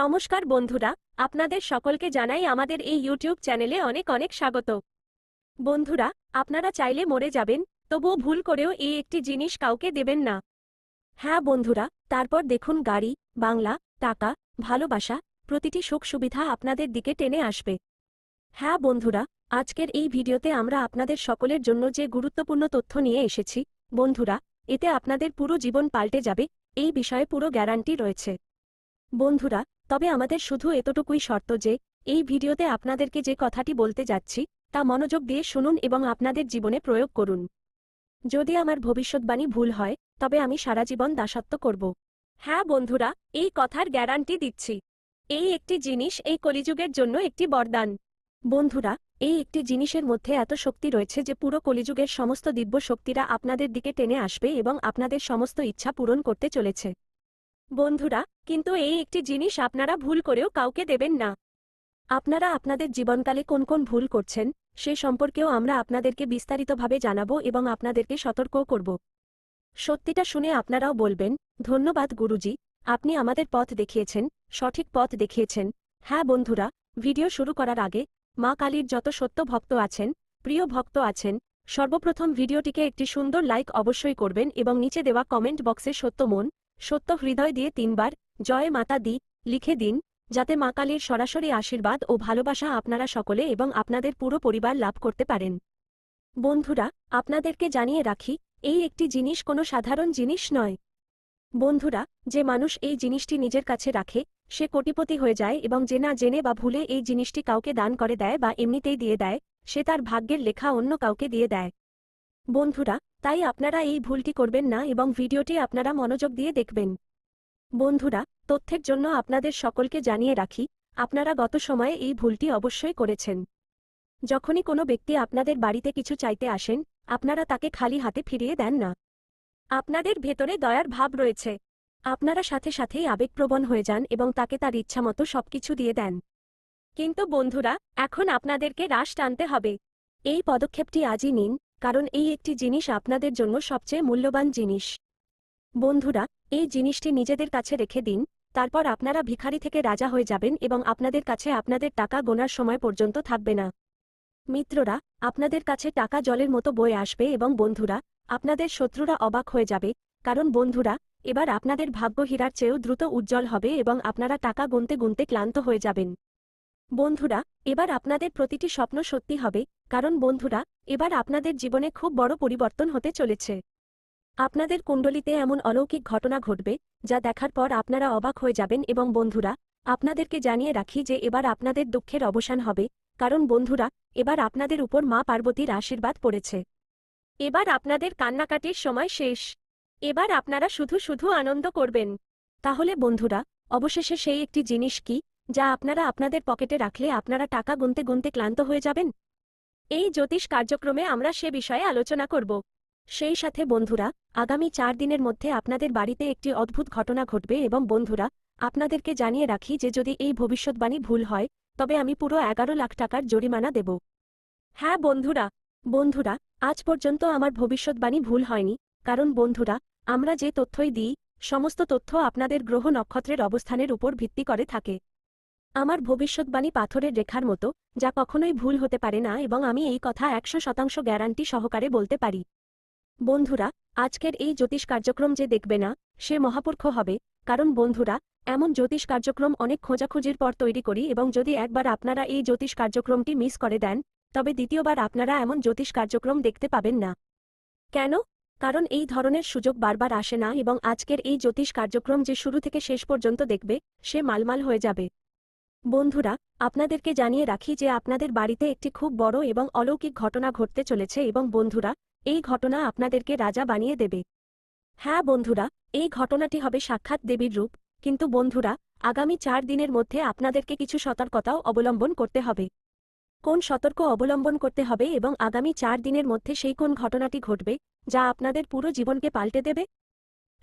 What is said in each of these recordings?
নমস্কার বন্ধুরা, আপনাদের সকলকে জানাই আমাদের এই ইউটিউব চ্যানেলে অনেক অনেক স্বাগত। বন্ধুরা, আপনারা চাইলে মরে যাবেন, তবুও ভুল করেও এই একটি জিনিস কাউকে দেবেন না। হ্যাঁ বন্ধুরা, তারপর দেখুন গাড়ি, বাংলা, টাকা, ভালোবাসা, প্রতিটি সুখ সুবিধা আপনাদের দিকে টেনে আসবে। হ্যাঁ বন্ধুরা, আজকের এই ভিডিওতে আমরা আপনাদের সকলের জন্য যে গুরুত্বপূর্ণ তথ্য নিয়ে এসেছি, বন্ধুরা, এতে আপনাদের পুরো জীবন পাল্টে যাবে, এই বিষয়ে পুরো গ্যারান্টি রয়েছে। বন্ধুরা, তবে আমাদের শুধু এতটুকুই শর্ত যে এই ভিডিওতে আপনাদেরকে যে কথাটি বলতে যাচ্ছি তা মনোযোগ দিয়ে শুনুন এবং আপনাদের জীবনে প্রয়োগ করুন। যদি আমার ভবিষ্যৎবাণী ভুল হয় তবে আমি সারা জীবন দাসত্ব করব। হ্যাঁ বন্ধুরা, এই কথার গ্যারান্টি দিচ্ছি। এই একটি জিনিস এই কলিযুগের জন্য একটি বরদান। বন্ধুরা, এই একটি জিনিসের মধ্যে এত শক্তি রয়েছে যে পুরো কলিযুগের সমস্ত দিব্য শক্তিরা আপনাদের দিকে টেনে আসবে এবং আপনাদের সমস্ত ইচ্ছা পূরণ করতে চলেছে। বন্ধুরা, কিন্তু এই একটি জিনিস আপনারা ভুল করেও কাউকে দেবেন না। আপনারা আপনাদের জীবনকালে কোন কোন ভুল করছেন সে সম্পর্কেও আমরা আপনাদেরকে বিস্তারিতভাবে জানাবো এবং আপনাদেরকে সতর্কও করব। সত্যিটা শুনে আপনারাও বলবেন, ধন্যবাদ গুরুজি, আপনি আমাদের পথ দেখিয়েছেন, সঠিক পথ দেখিয়েছেন। হ্যাঁ বন্ধুরা, ভিডিও শুরু করার আগে মা কালীর যত সত্য ভক্ত আছেন, প্রিয় ভক্ত আছেন, সর্বপ্রথম ভিডিওটিকে একটি সুন্দর লাইক অবশ্যই করবেন এবং নিচে দেওয়া কমেন্ট বক্সে সত্য মন, সত্য হৃদয় দিয়ে 3 বার জয় মাতা দি লিখে দিন, যাতে মা কালীর সরাসরি আশীর্বাদ ও ভালোবাসা আপনারা সকলে এবং আপনাদের পুরো পরিবার লাভ করতে পারেন। বন্ধুরা, আপনাদেরকে জানিয়ে রাখি, এই একটি জিনিস কোনো সাধারণ জিনিস নয়। বন্ধুরা, যে মানুষ এই জিনিসটি নিজের কাছে রাখে সে কোটিপতি হয়ে যায় এবং যে না জেনে বা ভুলে এই জিনিসটি কাউকে দান করে দেয় বা এমনিতেই দিয়ে দেয়, সে তার ভাগ্যের লেখা অন্য কাউকে দিয়ে দেয়। বন্ধুরা, তাই আপনারা এই ভুলটি করবেন না এবং ভিডিওটি আপনারা মনোযোগ দিয়ে দেখবেন। বন্ধুরা, তথ্যের জন্য আপনাদের সকলকে জানিয়ে রাখি, আপনারা গত সময়ে এই ভুলটি অবশ্যই করেছেন। যখনই কোনো ব্যক্তি আপনাদের বাড়িতে কিছু চাইতে আসেন, আপনারা তাকে খালি হাতে ফিরিয়ে দেন না। আপনাদের ভেতরে দয়ার ভাব রয়েছে। আপনারা সাথে সাথেই আবেগপ্রবণ হয়ে যান এবং তাকে তার ইচ্ছামতো সবকিছু দিয়ে দেন। কিন্তু বন্ধুরা, এখন আপনাদেরকে রাশ টানতে হবে। এই পদক্ষেপটি আজই নিন, কারণ এই একটি জিনিস আপনাদের জন্য সবচেয়ে মূল্যবান জিনিস। বন্ধুরা, এই জিনিসটি নিজেদের কাছে রেখে দিন, তারপর আপনারা ভিখারি থেকে রাজা হয়ে যাবেন এবং আপনাদের কাছে আপনাদের টাকা গোনার সময় পর্যন্ত থাকবে না। মিত্ররা, আপনাদের কাছে টাকা জলের মতো বয়ে আসবে এবং বন্ধুরা, আপনাদের শত্রুরা অবাক হয়ে যাবে, কারণ বন্ধুরা, এবার আপনাদের ভাগ্য হীরার চেয়েও দ্রুত উজ্জ্বল হবে এবং আপনারা টাকা গুনতে গুনতে ক্লান্ত হয়ে যাবেন। বন্ধুরা, এবার আপনাদের প্রতিটি স্বপ্ন সত্যি হবে, কারণ বন্ধুরা, এবার আপনাদের জীবনে খুব বড় পরিবর্তন হতে চলেছে। আপনাদের কুণ্ডলিতে এমন অলৌকিক ঘটনা ঘটবে যা দেখার পর আপনারা অবাক হয়ে যাবেন এবং বন্ধুরা, আপনাদেরকে জানিয়ে রাখি যে এবার আপনাদের দুঃখের অবসান হবে, কারণ বন্ধুরা, এবার আপনাদের উপর মা পার্বতীর আশীর্বাদ পড়েছে। এবার আপনাদের কান্নাকাটির সময় শেষ। এবার আপনারা শুধু শুধু আনন্দ করবেন। তাহলে বন্ধুরা, অবশেষে সেই একটি জিনিস কি যা আপনারা আপনাদের পকেটে রাখলে আপনারা টাকা গুনতে গুনতে ক্লান্ত হয়ে যাবেন? এই জ্যোতিষ কার্যক্রমে আমরা সে বিষয়ে আলোচনা করব। সেই সাথে বন্ধুরা, আগামী 4 দিনের মধ্যে আপনাদের বাড়িতে একটি অদ্ভুত ঘটনা ঘটবে এবং বন্ধুরা, আপনাদেরকে জানিয়ে রাখি যে যদি এই ভবিষ্যৎবাণী ভুল হয় তবে আমি পুরো 11 লাখ টাকার জরিমানা দেব। হ্যাঁ বন্ধুরা, বন্ধুরা, আজ পর্যন্ত আমার ভবিষ্যৎবাণী ভুল হয়নি, কারণ বন্ধুরা, আমরা যে তথ্যই দিই সমস্ত তথ্য আপনাদের গ্রহ নক্ষত্রের অবস্থানের উপর ভিত্তি করে থাকে। আমার ভবিষ্যৎবাণী পাথরের রেখার মতো, যা কখনোই ভুল হতে পারে না এবং আমি এই কথা 100% গ্যারান্টি সহকারে বলতে পারি। বন্ধুরা, আজকের এই জ্যোতিষ কার্যক্রম যে দেখবে না সে মহাপুরুষ হবে, কারণ বন্ধুরা, এমন জ্যোতিষ কার্যক্রম অনেক খোঁজাখুঁজির পর তৈরি করি এবং যদি একবার আপনারা এই জ্যোতিষ কার্যক্রমটি মিস করে দেন তবে দ্বিতীয়বার আপনারা এমন জ্যোতিষ কার্যক্রম দেখতে পাবেন না। কেন? কারণ এই ধরনের সুযোগ বারবার আসে না এবং আজকের এই জ্যোতিষ কার্যক্রম যে শুরু থেকে শেষ পর্যন্ত দেখবে সে মালমাল হয়ে যাবে। বন্ধুরা, আপনাদেরকে জানিয়ে রাখি যে আপনাদের বাড়িতে একটি খুব বড় এবং অলৌকিক ঘটনা ঘটতে চলেছে এবং বন্ধুরা, এই ঘটনা আপনাদেরকে রাজা বানিয়ে দেবে। হ্যাঁ বন্ধুরা, এই ঘটনাটি হবে সাক্ষাৎ দেবীর রূপ, কিন্তু বন্ধুরা, আগামী 4 দিনের মধ্যে আপনাদেরকে কিছু সতর্কতাও অবলম্বন করতে হবে। কোন সতর্ক অবলম্বন করতে হবে এবং আগামী 4 দিনের মধ্যে সেই কোন ঘটনাটি ঘটবে যা আপনাদের পুরো জীবনকে পাল্টে দেবে?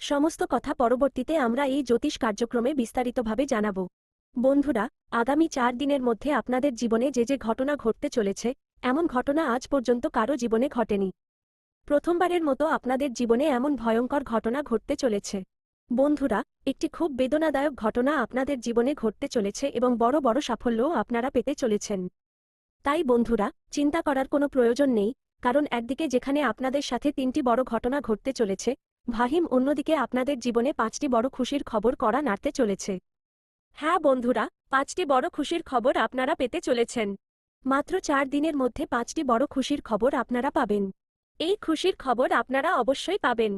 সমস্ত কথা পরবর্তীতে আমরা এই জ্যোতিষ কার্যক্রমে বিস্তারিতভাবে জানাব। বন্ধুরা, আগামী 4 দিনের মধ্যে আপনাদের জীবনে যে যে ঘটনা ঘটতে চলেছে, এমন ঘটনা আজ পর্যন্ত কারো জীবনে ঘটেনি। প্রথমবারের মতো আপনাদের জীবনে এমন ভয়ঙ্কর ঘটনা ঘটতে চলেছে। বন্ধুরা, একটি খুব বেদনাদায়ক ঘটনা আপনাদের জীবনে ঘটতে চলেছে এবং বড় বড় সাফল্যও আপনারা পেতে চলেছেন। তাই বন্ধুরা, চিন্তা করার কোনো প্রয়োজন নেই, কারণ একদিকে যেখানে আপনাদের সাথে 3টি বড় ঘটনা ঘটতে চলেছে, ভাহিম অন্যদিকে আপনাদের জীবনে 5টি বড় খুশির খবর কড়া নাড়তে চলেছে। হ্যাঁ বন্ধুরা, 5টি বড় খুশির খবর আপনারা পেতে চলেছেন। মাত্র 4 দিনের মধ্যে 5টি বড় খুশির খবর আপনারা পাবেন। এই খুশির খবর আপনারা অবশ্যই পাবেন।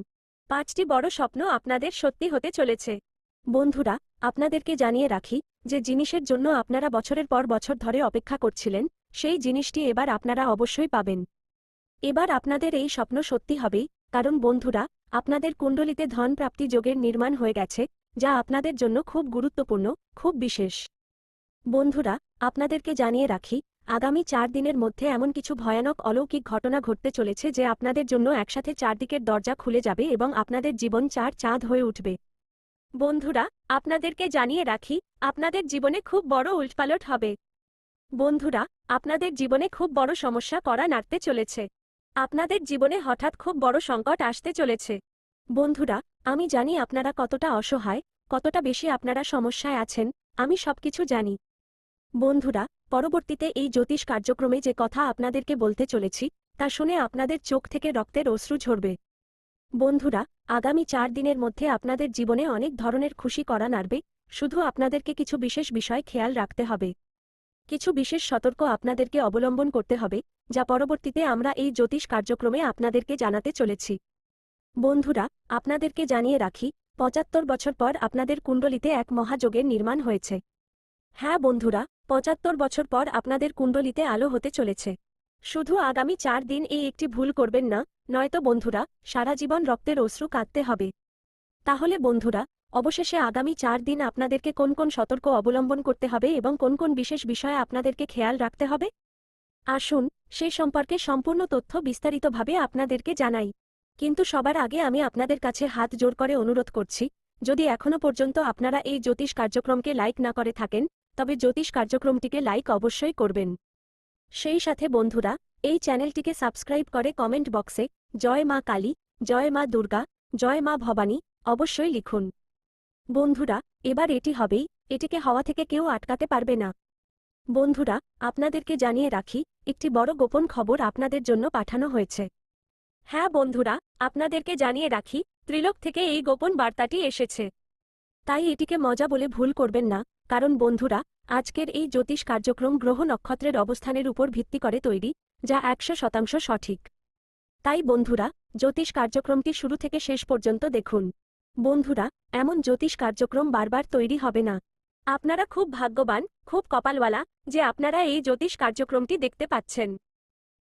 5টি বড় স্বপ্ন আপনাদের সত্যি হতে চলেছে। বন্ধুরা, আপনাদেরকে জানিয়ে রাখি যে জিনিসের জন্য আপনারা বছরের পর বছর ধরে অপেক্ষা করছিলেন, সেই জিনিসটি এবার আপনারা অবশ্যই পাবেন। এবার আপনাদের এই স্বপ্ন সত্যি হবেই, কারণ বন্ধুরা, আপনাদের কুণ্ডলিতে ধন প্রাপ্তি যোগের নির্মাণ হয়ে গেছে, যা আপনাদের জন্য খুব গুরুত্বপূর্ণ, খুব বিশেষ। বন্ধুরা, আপনাদেরকে জানিয়ে রাখি, আগামী 4 দিনের মধ্যে এমন কিছু ভয়ানক অলৌকিক ঘটনা ঘটতে চলেছে যে আপনাদের জন্য একসাথে চারদিকের দরজা খুলে যাবে এবং আপনাদের জীবন 4 চাঁদ হয়ে উঠবে। বন্ধুরা, আপনাদেরকে জানিয়ে রাখি, আপনাদের জীবনে খুব বড় উলটপালট হবে। বন্ধুরা, আপনাদের জীবনে খুব বড় সমস্যা কড়া নাড়তে চলেছে। আপনাদের জীবনে হঠাৎ খুব বড় সংকট আসতে চলেছে। বন্ধুরা, আমি জানি আপনারা কতটা অসহায়, কতটা বেশি আপনারা সমস্যায় আছেন, আমি সবকিছু জানি। বন্ধুরা, পরবর্তীতে এই জ্যোতিষ কার্যক্রমে যে কথা আপনাদেরকে বলতে চলেছি, তা শুনে আপনাদের চোখ থেকে রক্তের অশ্রু ঝরবে। বন্ধুরা, আগামী 4 দিনের মধ্যে আপনাদের জীবনে অনেক ধরনের খুশি কড়া নাড়বে, শুধু আপনাদেরকে কিছু বিশেষ বিষয় খেয়াল রাখতে হবে। কিছু বিশেষ সতর্ক আপনাদেরকে অবলম্বন করতে হবে, যা পরবর্তীতে আমরা এই জ্যোতিষ কার্যক্রমে আপনাদেরকে জানাতে চলেছি। বন্ধুরা, আপনাদেরকে জানিয়ে রাখি, 75 বছর পর আপনাদের কুণ্ডলিতে এক মহাযোগের নির্মাণ হয়েছে। হ্যাঁ বন্ধুরা, 75 বছর পর আপনাদের কুণ্ডলিতে আলো হতে চলেছে। শুধু আগামী 4 দিন এই একটি ভুল করবেন না, নয়তো বন্ধুরা, সারা জীবন রক্তের অশ্রু কাঁদতে হবে। তাহলে বন্ধুরা, অবশেষে আগামী 4 দিন আপনাদেরকে কোন কোন সতর্ক অবলম্বন করতে হবে এবং কোন কোন বিশেষ বিষয়ে আপনাদেরকে খেয়াল রাখতে হবে, আসুন সে সম্পর্কে সম্পূর্ণ তথ্য বিস্তারিতভাবে আপনাদেরকে জানাই। কিন্তু সবার আগে আমি আপনাদের কাছে হাত জোর করে অনুরোধ করছি, যদি এখনও পর্যন্ত আপনারা এই জ্যোতিষ কার্যক্রমকে লাইক না করে থাকেন, তবে জ্যোতিষ কার্যক্রমটিকে লাইক অবশ্যই করবেন। সেই সাথে বন্ধুরা, এই চ্যানেলটিকে সাবস্ক্রাইব করে কমেন্ট বক্সে জয় মা কালী, জয় মা দুর্গা, জয় মা ভবানী অবশ্যই লিখুন। বন্ধুরা, এবার এটি হবেই, এটিকে হওয়া থেকে কেউ আটকাতে পারবে না। বন্ধুরা, আপনাদেরকে জানিয়ে রাখি, একটি বড় গোপন খবর আপনাদের জন্য পাঠানো হয়েছে। হ্যাঁ বন্ধুরা, আপনাদেরকে জানিয়ে রাখি, ত্রিলোক থেকে এই গোপন বার্তাটি এসেছে। তাই এটিকে মজা বলে ভুল করবেন না, কারণ বন্ধুরা, আজকের এই জ্যোতিষ কার্যক্রম গ্রহ নক্ষত্রের অবস্থানের উপর ভিত্তি করে তৈরি, যা 100% সঠিক। তাই বন্ধুরা, জ্যোতিষ কার্যক্রমটি শুরু থেকে শেষ পর্যন্ত দেখুন। বন্ধুরা, এমন জ্যোতিষ কার্যক্রম বারবার তৈরি হবে না। আপনারা খুব ভাগ্যবান, খুব কপালওয়ালা যে আপনারা এই জ্যোতিষ কার্যক্রমটি দেখতে পাচ্ছেন।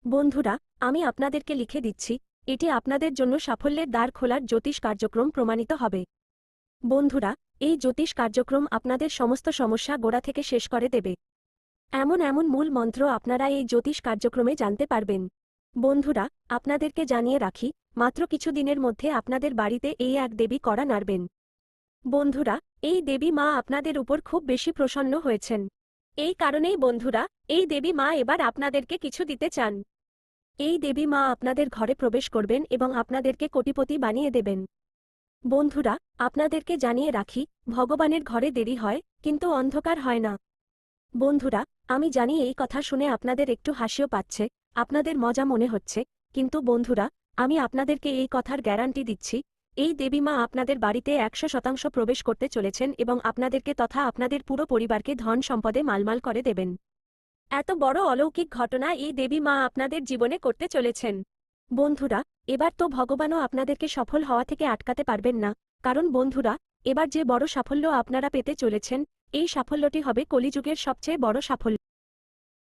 বন্ধুরা, আমি আপনাদেরকে লিখে দিচ্ছি, এটি আপনাদের জন্য সাফল্যের দ্বার খোলার জ্যোতিষ কার্যক্রম প্রমাণিত হবে। বন্ধুরা, এই জ্যোতিষ কার্যক্রম আপনাদের সমস্ত সমস্যা গোড়া থেকে শেষ করে দেবে। এমন এমন মূল মন্ত্র আপনারা এই জ্যোতিষ কার্যক্রমে জানতে পারবেন। বন্ধুরা, আপনাদেরকে জানিয়ে রাখি, মাত্র কিছু দিনের মধ্যে আপনাদের বাড়িতে এই এক দেবী কড়া নাড়বেন। বন্ধুরা, এই দেবী মা আপনাদের উপর খুব বেশি প্রসন্ন হয়েছেন। এই কারণেই বন্ধুরা, এই দেবী মা এবার আপনাদেরকে কিছু দিতে চান। এই দেবী মা আপনাদের ঘরে প্রবেশ করবেন এবং আপনাদেরকে কোটিপতি বানিয়ে দেবেন। বন্ধুরা, আপনাদেরকে জানিয়ে রাখি, ভগবানের ঘরে দেরি হয়, কিন্তু অন্ধকার হয় না। বন্ধুরা, আমি জানি এই কথা শুনে আপনাদের একটু হাসিও পাচ্ছে, আপনাদের মজা মনে হচ্ছে, কিন্তু বন্ধুরা, আমি আপনাদেরকে এই কথার গ্যারান্টি দিচ্ছি, এই দেবী মা আপনাদের বাড়িতে 100% প্রবেশ করতে চলেছেন এবং আপনাদেরকে তথা আপনাদের পুরো পরিবারকে ধন সম্পদে মালমাল করে দেবেন। এত বড় অলৌকিক ঘটনা এই দেবী মা আপনাদের জীবনে করতে চলেছেন। বন্ধুরা, এবার তো ভগবানও আপনাদেরকে সফল হওয়া থেকে আটকাতে পারবেন না, কারণ বন্ধুরা, এবার যে বড় সাফল্য আপনারা পেতে চলেছেন, এই সাফল্যটি হবে কলিযুগের সবচেয়ে বড় সাফল্য।